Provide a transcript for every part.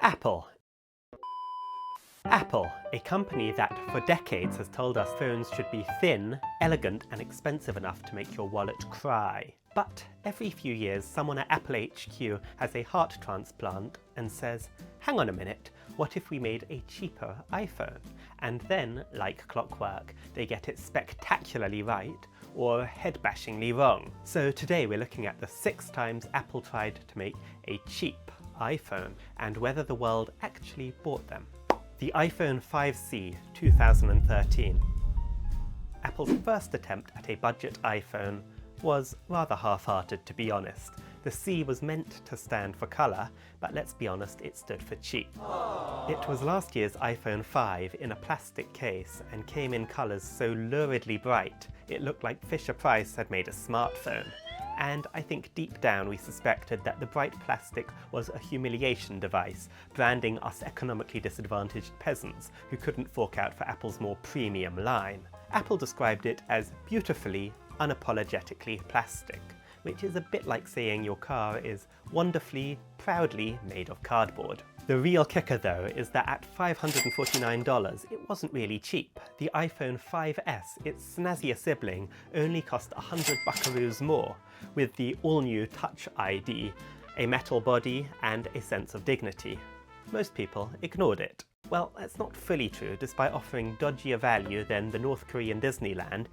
Apple. Apple, a company that for decades has told us phones should be thin, elegant and expensive enough to make your wallet cry. But every few years someone at Apple HQ has a heart transplant and says, hang on a minute, what if we made a cheaper iPhone? And then, like clockwork, they get it spectacularly right or head-bashingly wrong. So today we're looking at the 6 times Apple tried to make a cheap iPhone and whether the world actually bought them. The iPhone 5C 2013. Apple's first attempt at a budget iPhone was rather half-hearted, to be honest. The C was meant to stand for colour, but let's be honest, it stood for cheap. It was last year's iPhone 5 in a plastic case and came in colours so luridly bright it looked like Fisher-Price had made a smartphone. And I think deep down we suspected that the bright plastic was a humiliation device, branding us economically disadvantaged peasants who couldn't fork out for Apple's more premium line. Apple described it as beautifully, unapologetically plastic, which is a bit like saying your car is wonderfully, proudly made of cardboard. The real kicker though is that at $549 it wasn't really cheap. The iPhone 5S, its snazzier sibling, only cost 100 buckaroos more, with the all-new Touch ID, a metal body and a sense of dignity. Most people ignored it. Well, that's not fully true. Despite offering dodgier value than the North Korean Disneyland,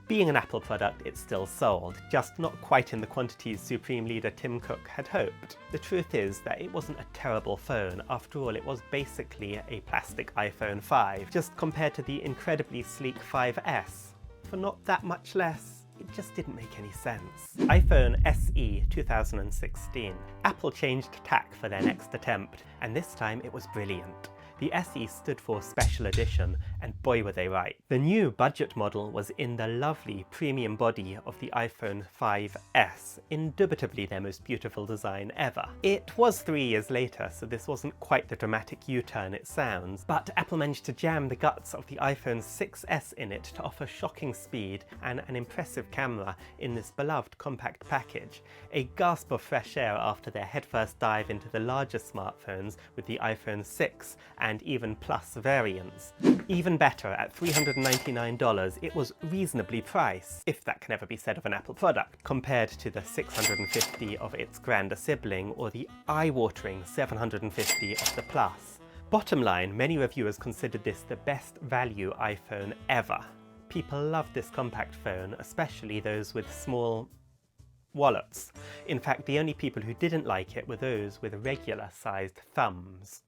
being an Apple product, it still sold, just not quite in the quantities Supreme Leader Tim Cook had hoped. The truth is that it wasn't a terrible phone. After all, it was basically a plastic iPhone 5, just compared to the incredibly sleek 5S. For not that much less, it just didn't make any sense. iPhone SE 2016. Apple changed tack for their next attempt, and this time it was brilliant. The SE stood for Special Edition, and boy were they right. The new budget model was in the lovely premium body of the iPhone 5S, indubitably their most beautiful design ever. It was 3 years later, so this wasn't quite the dramatic U-turn it sounds, but Apple managed to jam the guts of the iPhone 6S in it to offer shocking speed and an impressive camera in this beloved compact package. A gasp of fresh air after their headfirst dive into the larger smartphones with the iPhone 6 and even Plus variants. Even better, at $399, it was reasonably priced, if that can ever be said of an Apple product, compared to the $650 of its grander sibling or the eye-watering $750 of the Plus. Bottom line, many reviewers considered this the best value iPhone ever. People loved this compact phone, especially those with small wallets. In fact, the only people who didn't like it were those with regular-sized thumbs.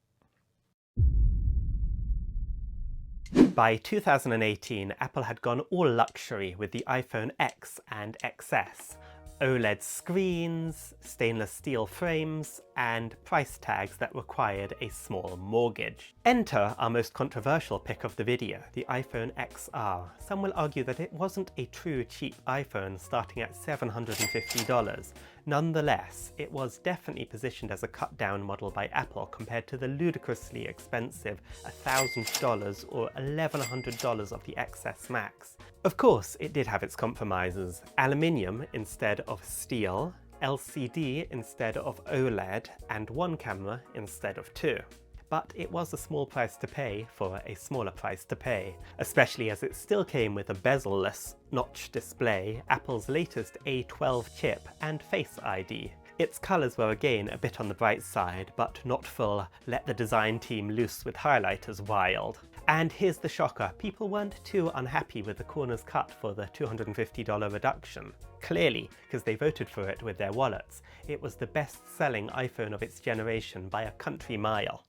By 2018, Apple had gone all luxury with the iPhone X and XS. OLED screens, stainless steel frames, and price tags that required a small mortgage. Enter our most controversial pick of the video, the iPhone XR. Some will argue that it wasn't a true cheap iPhone starting at $750. Nonetheless, it was definitely positioned as a cut-down model by Apple compared to the ludicrously expensive $1,000 or $1,100 of the XS Max. Of course, it did have its compromises. Aluminium instead of steel, LCD instead of OLED, and one camera instead of 2. But it was a small price to pay for a smaller price to pay, especially as it still came with a bezel-less notch display, Apple's latest A12 chip, and Face ID. Its colours were again a bit on the bright side, but not full let the design team loose with highlighters wild. And here's the shocker, people weren't too unhappy with the corners cut for the $250 reduction. Clearly, because they voted for it with their wallets. It was the best-selling iPhone of its generation by a country mile.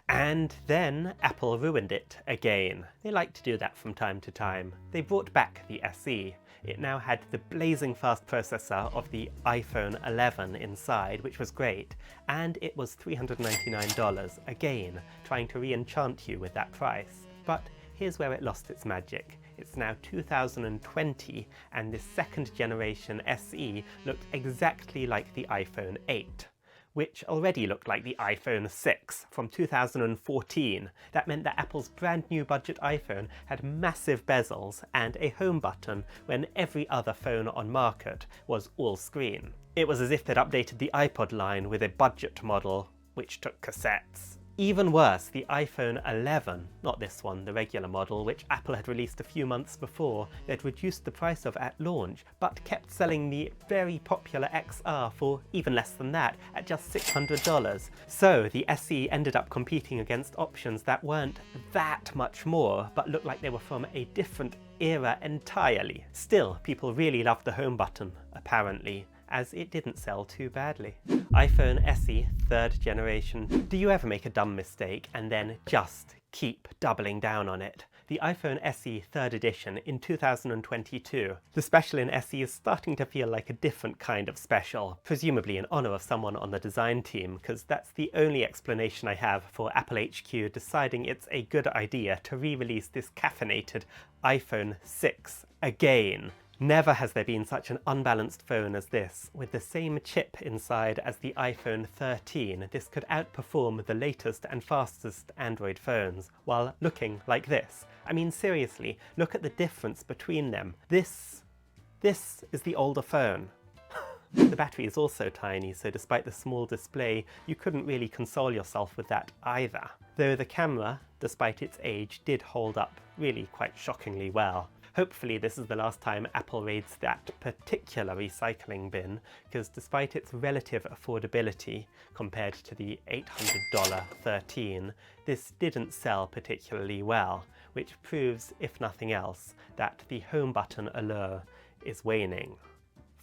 And then Apple ruined it again. They like to do that from time to time. They brought back the SE. It now had the blazing fast processor of the iPhone 11 inside, which was great, and it was $399, again, trying to re-enchant you with that price. But here's where it lost its magic. It's now 2020, and this second generation SE looked exactly like the iPhone 8. which already looked like the iPhone 6 from 2014. That meant that Apple's brand new budget iPhone had massive bezels and a home button when every other phone on market was all screen. It was as if they'd updated the iPod line with a budget model which took cassettes. Even worse, the iPhone 11, not this one, the regular model, which Apple had released a few months before, they'd reduced the price of at launch, but kept selling the very popular XR for even less than that, at just $600. So the SE ended up competing against options that weren't that much more, but looked like they were from a different era entirely. Still, people really loved the home button, apparently, as it didn't sell too badly. iPhone SE 3rd generation. Do you ever make a dumb mistake and then just keep doubling down on it? The iPhone SE 3rd edition in 2022. The special in SE is starting to feel like a different kind of special, presumably in honour of someone on the design team, because that's the only explanation I have for Apple HQ deciding it's a good idea to re-release this caffeinated iPhone 6 again. Never has there been such an unbalanced phone as this. With the same chip inside as the iPhone 13, this could outperform the latest and fastest Android phones, while looking like this. I mean, seriously, look at the difference between them. This is the older phone. The battery is also tiny, so despite the small display, you couldn't really console yourself with that either. Though the camera, despite its age, did hold up really quite shockingly well. Hopefully this is the last time Apple raids that particular recycling bin, because despite its relative affordability compared to the $800 13, this didn't sell particularly well, which proves, if nothing else, that the home button allure is waning.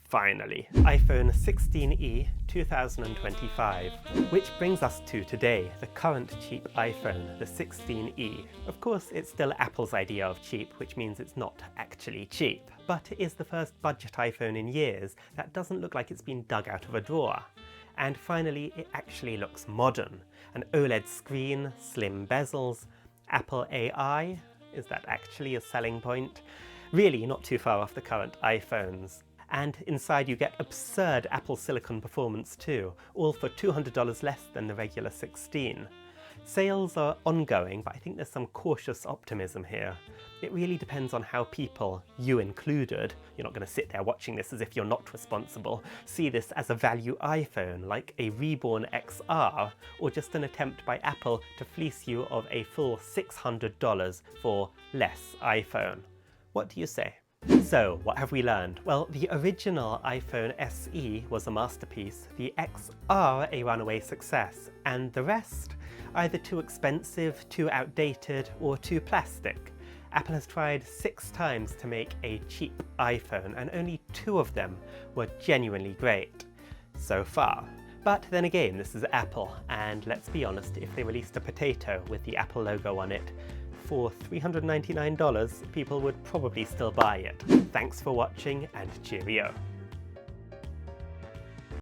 Finally, iPhone 16e 2025. Which brings us to today, the current cheap iPhone, the 16e. Of course, it's still Apple's idea of cheap, which means it's not actually cheap. But it is the first budget iPhone in years that doesn't look like it's been dug out of a drawer. And finally, it actually looks modern. An OLED screen, slim bezels, Apple AI. Is that actually a selling point? Really not too far off the current iPhones. And inside you get absurd Apple Silicon performance too, all for $200 less than the regular 16. Sales are ongoing, but I think there's some cautious optimism here. It really depends on how people, you included, you're not going to sit there watching this as if you're not responsible, see this as a value iPhone, like a reborn XR, or just an attempt by Apple to fleece you of a full $600 for less iPhone. What do you say? So, what have we learned? Well, the original iPhone SE was a masterpiece, the XR a runaway success, and the rest? Either too expensive, too outdated, or too plastic. Apple has tried 6 times to make a cheap iPhone, and only 2 of them were genuinely great. So far. But then again, this is Apple, and let's be honest, if they released a potato with the Apple logo on it, for $399, people would probably still buy it. Thanks for watching, and cheerio.